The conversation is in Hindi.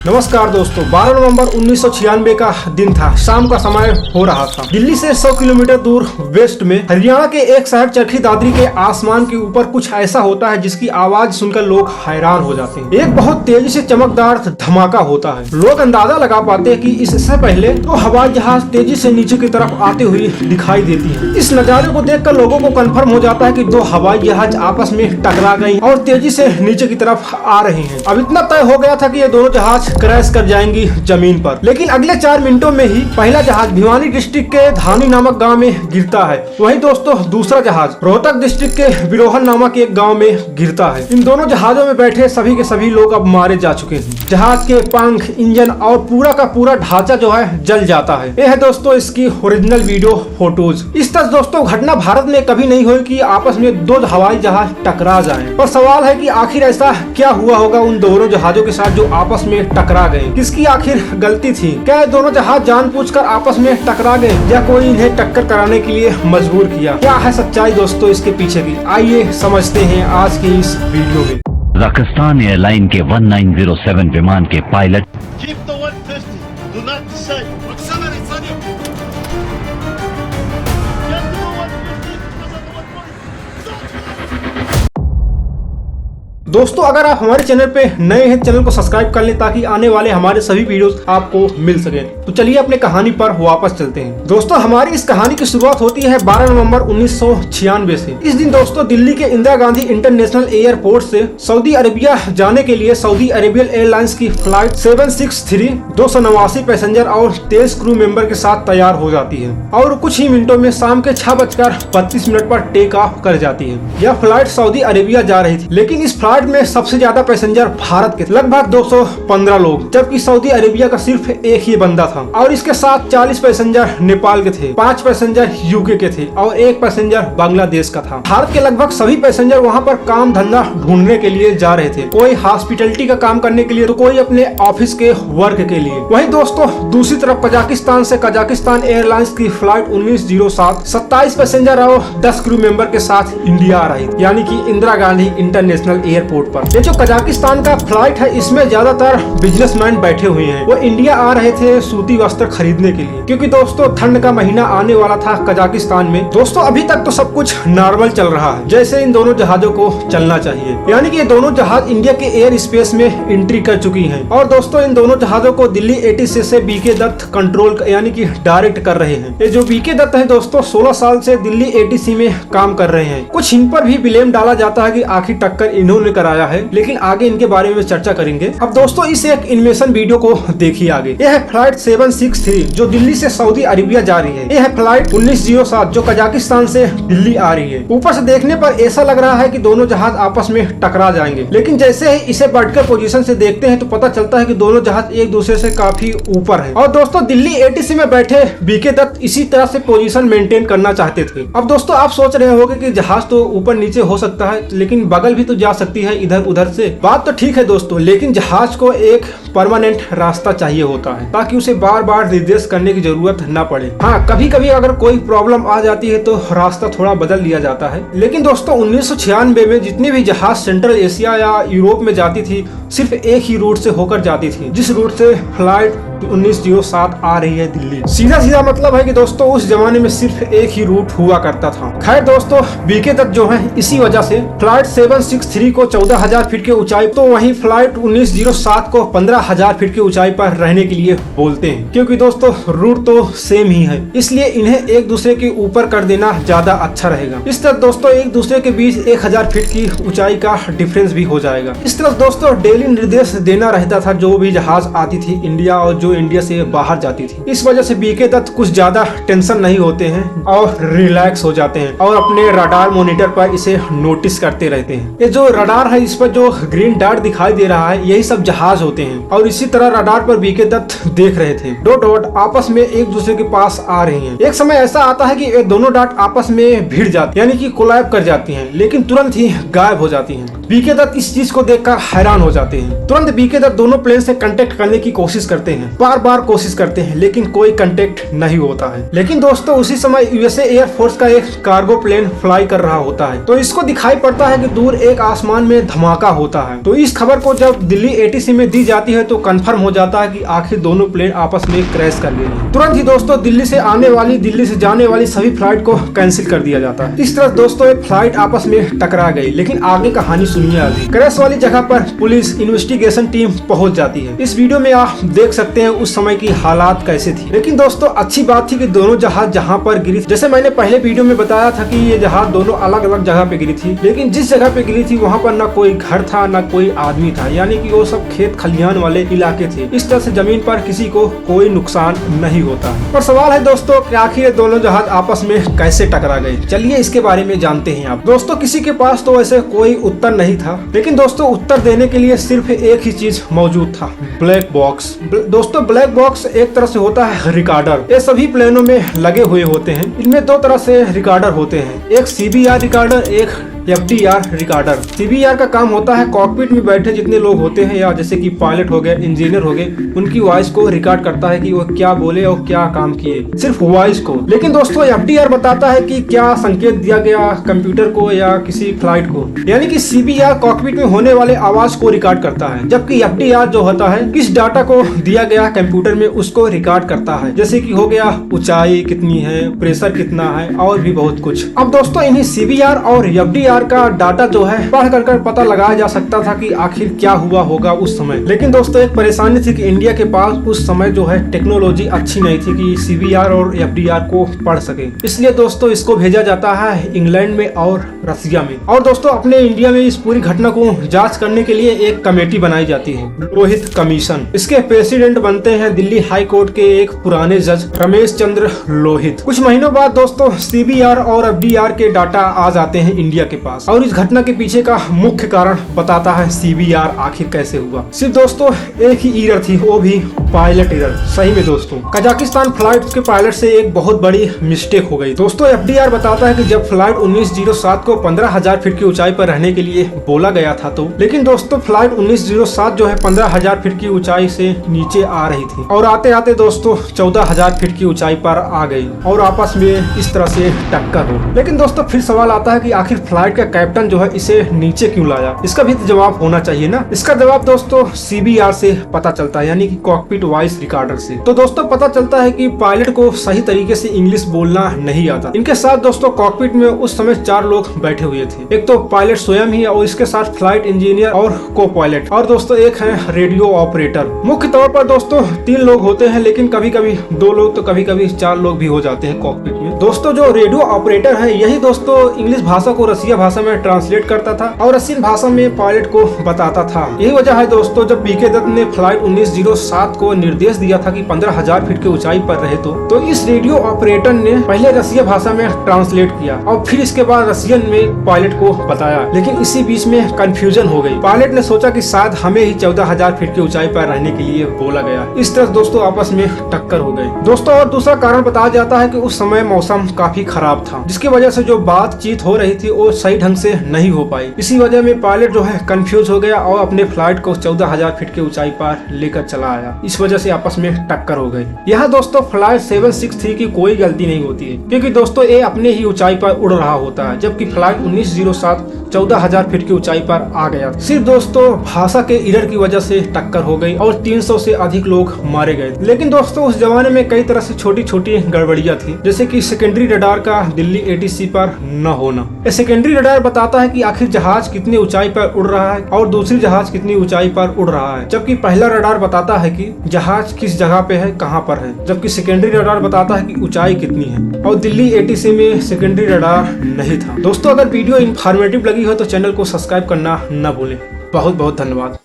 नमस्कार दोस्तों, 12 नवंबर 1996 का दिन था। शाम का समय हो रहा था। दिल्ली से 100 किलोमीटर दूर वेस्ट में हरियाणा के एक शहर चरखी दादरी के आसमान के ऊपर कुछ ऐसा होता है जिसकी आवाज सुनकर लोग हैरान हो जाते हैं। एक बहुत तेजी से चमकदार धमाका होता है। लोग अंदाजा लगा पाते हैं कि इससे पहले तो हवाई जहाज तेजी से नीचे की तरफ आते हुए दिखाई देती है। इस नजारे को देखकर लोगों को कंफर्म हो जाता है कि दो हवाई जहाज आपस में टकरा गई और तेजी से नीचे की तरफ आ रहे हैं। अब इतना तय हो गया था कि ये दोनों जहाज क्रैश कर जाएंगी जमीन पर। लेकिन अगले 4 मिनटों में ही पहला जहाज भिवानी डिस्ट्रिक्ट के धानी नामक गांव में गिरता है। वहीं दोस्तों दूसरा जहाज रोहतक डिस्ट्रिक्ट के बिरोहन नामक एक गांव में गिरता है। इन दोनों जहाजों में बैठे सभी के सभी लोग अब मारे जा चुके हैं। जहाज के पंख, इंजन और पूरा का पूरा ढांचा जो है जल जाता है। यह है दोस्तों इसकी ओरिजिनल वीडियो फोटोज। इस तरह दोस्तों घटना भारत में कभी नहीं हुई कि आपस में दो हवाई जहाज टकरा जाएं। और सवाल है कि आखिर ऐसा क्या हुआ होगा उन दोनों जहाजों के साथ जो आपस में टकरा गए। किसकी आखिर गलती थी? क्या ये दोनों जहाज जानबूझकर आपस में टकरा गए या कोई इन्हें टक्कर कराने के लिए मजबूर किया? क्या है सच्चाई दोस्तों इसके पीछे की? आइए समझते हैं आज की इस वीडियो में। पाकिस्तान एयरलाइन के 1907 विमान के pilot Keep the 150. Do not descend. Accelerate, Sadio. Get to the 150 because of the 140. दोस्तों अगर आप हमारे चैनल पे नए हैं, चैनल को सब्सक्राइब कर लें ताकि आने वाले हमारे सभी वीडियोस आपको मिल सके। तो चलिए अपने कहानी पर वापस चलते हैं। दोस्तों हमारी इस कहानी की शुरुआत होती है 12 नवंबर 1996 से। इस दिन दोस्तों दिल्ली के इंदिरा गांधी इंटरनेशनल एयरपोर्ट से सऊदी अरेबिया जाने के लिए सऊदी अरेबियन एयरलाइंस की फ्लाइट 763 289 पैसेंजर और 23 क्रू मेंबर के साथ तैयार हो जाती है और कुछ ही मिनटों में शाम के 6:32 पर टेक ऑफ कर जाती है। यह फ्लाइट सऊदी अरेबिया जा रही थी, लेकिन इस फ्लाइट में सबसे ज्यादा पैसेंजर भारत के लगभग 215 लोग, जबकि सऊदी अरेबिया का सिर्फ एक ही बंदा था और इसके साथ 40 पैसेंजर नेपाल के थे, 5 पैसेंजर यूके के थे और 1 पैसेंजर बांग्लादेश का था। भारत के लगभग सभी पैसेंजर वहां पर काम धंधा ढूंढने के लिए जा रहे थे, कोई हॉस्पिटलिटी का काम करने के लिए तो कोई अपने ऑफिस के वर्क के लिए। वहीं दोस्तों दूसरी तरफ कजाकिस्तान से कजाकिस्तान एयरलाइंस की फ्लाइट 1907 27 पैसेंजर और 10 क्रू मेंबर के साथ इंडिया आ रही, यानी कि इंदिरा गांधी इंटरनेशनल एयरपोर्ट पर। ये जो कजाकिस्तान का फ्लाइट है इसमें ज्यादातर बिजनेसमैन बैठे हुए हैं। वो इंडिया आ रहे थे सूती वस्त्र खरीदने के लिए, क्योंकि दोस्तों ठंड का महीना आने वाला था कजाकिस्तान में। दोस्तों अभी तक तो सब कुछ नॉर्मल चल रहा है जैसे इन दोनों जहाजों को चलना चाहिए, यानी कि ये दोनों जहाज इंडिया के एयर स्पेस में एंट्री कर चुकी हैं। और दोस्तों इन दोनों जहाजों को दिल्ली ATC से बीके दत्त कंट्रोल यानी कि डायरेक्ट कर रहे हैं। ये जो बीके दत्त है दोस्तों 16 साल से दिल्ली ATC में काम कर रहे हैं। कुछ इन पर भी ब्लेम डाला जाता है कि आखिर टक्कर इन्होंने कराया है, लेकिन आगे इनके बारे में चर्चा करेंगे। अब दोस्तों इस एक इन्वेशन वीडियो को देखिए आगे। यह है फ्लाइट 763 जो दिल्ली से सऊदी अरेबिया जा रही है। यह है फ्लाइट 1907 जो कजाकिस्तान से दिल्ली आ रही है। ऊपर से देखने पर ऐसा लग रहा है कि दोनों जहाज आपस में टकरा जाएंगे, लेकिन जैसे ही इसे वर्टिकल पोजीशन से देखते हैं तो पता चलता है कि दोनों जहाज एक दूसरे से काफी ऊपर है। और दोस्तों दिल्ली ATC में बैठे बीके दत्त इसी तरह से पोजीशन मेंटेन करना चाहते थे। अब दोस्तों आप सोच रहे होंगे कि जहाज तो ऊपर नीचे हो सकता है, लेकिन बगल भी तो जा सकती है इधर उधर से। बात तो ठीक है दोस्तों, लेकिन जहाज को एक परमानेंट रास्ता चाहिए होता है ताकि उसे बार बार निर्देश करने की जरूरत न पड़े। हाँ कभी कभी अगर कोई प्रॉब्लम आ जाती है तो रास्ता थोड़ा बदल लिया जाता है। लेकिन दोस्तों 1996 में जितने भी जहाज सेंट्रल एशिया या यूरोप में जाती थी सिर्फ एक ही रूट से होकर जाती थी, जिस रूट से फ्लाइट 1907 आ रही है दिल्ली। सीधा सीधा मतलब है कि दोस्तों उस जमाने में सिर्फ एक ही रूट हुआ करता था। खैर दोस्तों बीके दत्त जो है इसी वजह से फ्लाइट 763 को 14,000 फीट की ऊंचाई तो वहीं फ्लाइट 1907 को 15,000 फीट की ऊंचाई पर रहने के लिए बोलते हैं, क्योंकि दोस्तों रूट तो सेम ही है, इसलिए इन्हें एक दूसरे के ऊपर कर देना ज्यादा अच्छा रहेगा। इस तरह दोस्तों एक दूसरे के बीच 1,000 फीट की ऊंचाई का डिफरेंस भी हो जाएगा। इस तरह दोस्तों डेली निर्देश देना रहता था जो भी जहाज आती थी इंडिया और जो इंडिया से बाहर जाती थी। इस वजह से बीके दत्त कुछ ज्यादा टेंशन नहीं होते हैं और रिलैक्स हो जाते हैं और अपने रडार मॉनिटर पर इसे नोटिस करते रहते हैं। ये जो रडार है इस पर जो ग्रीन डॉट दिखाई दे रहा है यही सब जहाज होते हैं और इसी तरह रडार पर बीके दत्त देख रहे थे। दो डॉट आपस में एक दूसरे के पास आ रही हैं। एक समय ऐसा आता है कि ये दोनों डॉट आपस में भिड़ जाती यानी कि कोलैब कर जाती हैं, लेकिन तुरंत ही गायब हो जाती हैं। बीके दत्त इस चीज को देखकर हैरान हो जाते हैं। तुरंत बीके दत्त दोनों प्लेन से कांटेक्ट करने की कोशिश करते हैं, बार बार कोशिश करते हैं, लेकिन कोई कांटेक्ट नहीं होता है। लेकिन दोस्तों उसी समय USA एयरफोर्स का एक कार्गो प्लेन फ्लाई कर रहा होता है, तो इसको दिखाई पड़ता है कि दूर एक आसमान में धमाका होता है। तो इस खबर को जब दिल्ली ATC में दी जाती है है तो कंफर्म हो जाता है कि आखिर दोनों प्लेन आपस में क्रैश कर गए हैं। तुरंत ही दोस्तों दिल्ली से आने वाली, दिल्ली से जाने वाली सभी फ्लाइट को कैंसिल कर दिया जाता है। इस तरह दोस्तों एक फ्लाइट आपस में टकरा गई। लेकिन आगे कहानी सुनिए आगे। क्रैश वाली जगह पर पुलिस इन्वेस्टिगेशन टीम पहुंच जाती है। इस वीडियो में आप देख सकते हैं उस समय की हालात कैसे थी। लेकिन दोस्तों अच्छी बात थी कि दोनों जहाज जहां पर गिरी, जैसे मैंने पहले वीडियो में बताया था कि ये जहाज दोनों अलग अलग जगह पे गिरी थी, लेकिन जिस जगह पे गिरी थी वहां पर ना कोई घर था ना कोई आदमी था, यानी कि वो सब खेत खलिहान वाले इलाके थे। इस तरह से जमीन पर किसी को कोई नुकसान नहीं होता है। और सवाल है दोस्तों कि आखिर ये दोनों जहाज आपस में कैसे टकरा गए। चलिए इसके बारे में जानते हैं। आप दोस्तों किसी के पास तो ऐसे कोई उत्तर नहीं था, लेकिन दोस्तों उत्तर देने के लिए सिर्फ एक ही चीज मौजूद था, ब्लैक बॉक्स। दोस्तों ब्लैक बॉक्स एक तरह से होता है रिकॉर्डर। ये सभी प्लेनों में लगे हुए होते हैं। इनमें दो तरह से रिकॉर्डर होते हैं, एक CBR रिकॉर्डर, एक FDR रिकॉर्डर। CBR का काम होता है कॉकपिट में बैठे जितने लोग होते हैं, या जैसे कि पायलट हो गए, इंजीनियर हो गए, उनकी वॉइस को रिकॉर्ड करता है कि वो क्या बोले और क्या काम किए, सिर्फ वॉइस को। लेकिन दोस्तों FDR बताता है कि क्या संकेत दिया गया कंप्यूटर को या किसी फ्लाइट को, यानी कि CBR कॉकपिट में होने वाले आवाज को रिकॉर्ड करता है, जबकि FDR जो होता है किस डाटा को दिया गया कंप्यूटर में उसको रिकॉर्ड करता है, जैसे कि हो गया ऊंचाई कितनी है, प्रेशर कितना है और भी बहुत कुछ। अब दोस्तों इन्हीं CBR और FDR का डाटा जो है पढ़ कर पता लगाया जा सकता था कि आखिर क्या हुआ होगा उस समय। लेकिन दोस्तों एक परेशानी थी कि इंडिया के पास उस समय जो है टेक्नोलॉजी अच्छी नहीं थी कि CBR और FDR को पढ़ सके। इसलिए दोस्तों इसको भेजा जाता है इंग्लैंड में और रसिया में। और दोस्तों अपने इंडिया में इस पूरी घटना को जांच करने के लिए एक कमेटी बनाई जाती है, लोहित कमीशन। इसके प्रेसिडेंट बनते हैं दिल्ली हाई कोर्ट के एक पुराने जज रमेश चंद्र लोहित। कुछ महीनों बाद दोस्तों CBR और FDR के डाटा आ जाते हैं इंडिया के पास, और इस घटना के पीछे का मुख्य कारण बताता है CBR आखिर कैसे हुआ। सिर्फ दोस्तों एक ही एरर थी, वो भी पायलट एरर। सही में दोस्तों कजाकिस्तान फ्लाइट के पायलट से एक बहुत बड़ी मिस्टेक हो गई। दोस्तों FDR बताता है कि जब फ्लाइट 1907 को 15,000 फीट की ऊंचाई पर रहने के लिए बोला गया था तो, लेकिन दोस्तों फ्लाइट 1907 जो है 15,000 फीट की ऊंचाई से नीचे आ रही थी, और आते आते दोस्तों 14,000 फीट की ऊंचाई पर आ गई, और आपस में इस तरह से टक्कर हो। लेकिन दोस्तों फिर सवाल आता है कि आखिर फ्लाइट का कैप्टन जो है इसे नीचे क्यों लाया। इसका भी जवाब होना चाहिए ना। इसका जवाब दोस्तों CBR से पता चलता है, यानी कि कॉकपिट वॉइस रिकॉर्डर से। तो दोस्तों पता चलता है कि पायलट को सही तरीके से इंग्लिश बोलना नहीं आता। इनके साथ दोस्तों कॉकपिट में उस समय 4 लोग बैठे हुए थे। एक तो पायलट स्वयं ही, और इसके साथ फ्लाइट इंजीनियर और को पायलट, और दोस्तों एक है रेडियो ऑपरेटर। मुख्य तौर पर दोस्तों 3 लोग होते हैं, लेकिन कभी कभी 2 लोग तो कभी कभी 4 लोग भी हो जाते हैं कॉकपिट में। दोस्तों जो रेडियो ऑपरेटर है यही दोस्तों इंग्लिश भाषा को रसिया भाषा में ट्रांसलेट करता था और रशियन भाषा में पायलट को बताता था। यही वजह है दोस्तों जब PK दत्त ने फ्लाइट 1907 को निर्देश दिया था कि 15,000 फीट की ऊंचाई पर रहे तो इस रेडियो ऑपरेटर ने पहले रसिया भाषा में ट्रांसलेट किया और फिर इसके बाद रशियन में पायलट को बताया। लेकिन इसी बीच में कंफ्यूजन हो गई। पायलट ने सोचा कि शायद हमें ही 14,000 फीट की ऊंचाई पर रहने के लिए बोला गया। इस तरह दोस्तों आपस में टक्कर हो गई। दोस्तों और दूसरा कारण बताया जाता है कि उस समय मौसम काफी खराब था, जिसकी वजह से जो बातचीत हो रही थी वो सही ढंग से नहीं हो पाई। इसी वजह में पायलट जो है कंफ्यूज हो गया और अपने फ्लाइट को 14,000 फीट की ऊंचाई पर लेकर चला आया। इस वजह से आपस में टक्कर हो गई। यहाँ दोस्तों फ्लाइट 763 की कोई गलती नहीं होती है, क्योंकि दोस्तों ये अपने ही ऊंचाई पर उड़ रहा होता है, जबकि फ्लाइट 1907 14,000 फीट की ऊंचाई पर आ गया। सिर्फ दोस्तों भाषा के एरर की वजह से टक्कर हो गई और 300 से अधिक लोग मारे गए। लेकिन दोस्तों उस जमाने में कई तरह से छोटी छोटी गड़बड़ियां थी, जैसे कि सेकेंडरी रडार का दिल्ली ATC पर न होना। सेकेंडरी रडार बताता है कि आखिर जहाज कितनी ऊंचाई पर उड़ रहा है और दूसरी जहाज कितनी ऊंचाई पर उड़ रहा है, जबकि पहला रडार बताता है कि जहाज किस जगह पे है, कहां पर है, जबकि सेकेंडरी रडार बताता है कि ऊंचाई कितनी है। और दिल्ली ATC में सेकेंडरी रडार नहीं था। दोस्तों अगर वीडियो इन्फॉर्मेटिव लगी हो तो चैनल को सब्सक्राइब करना न भूलें। बहुत बहुत धन्यवाद।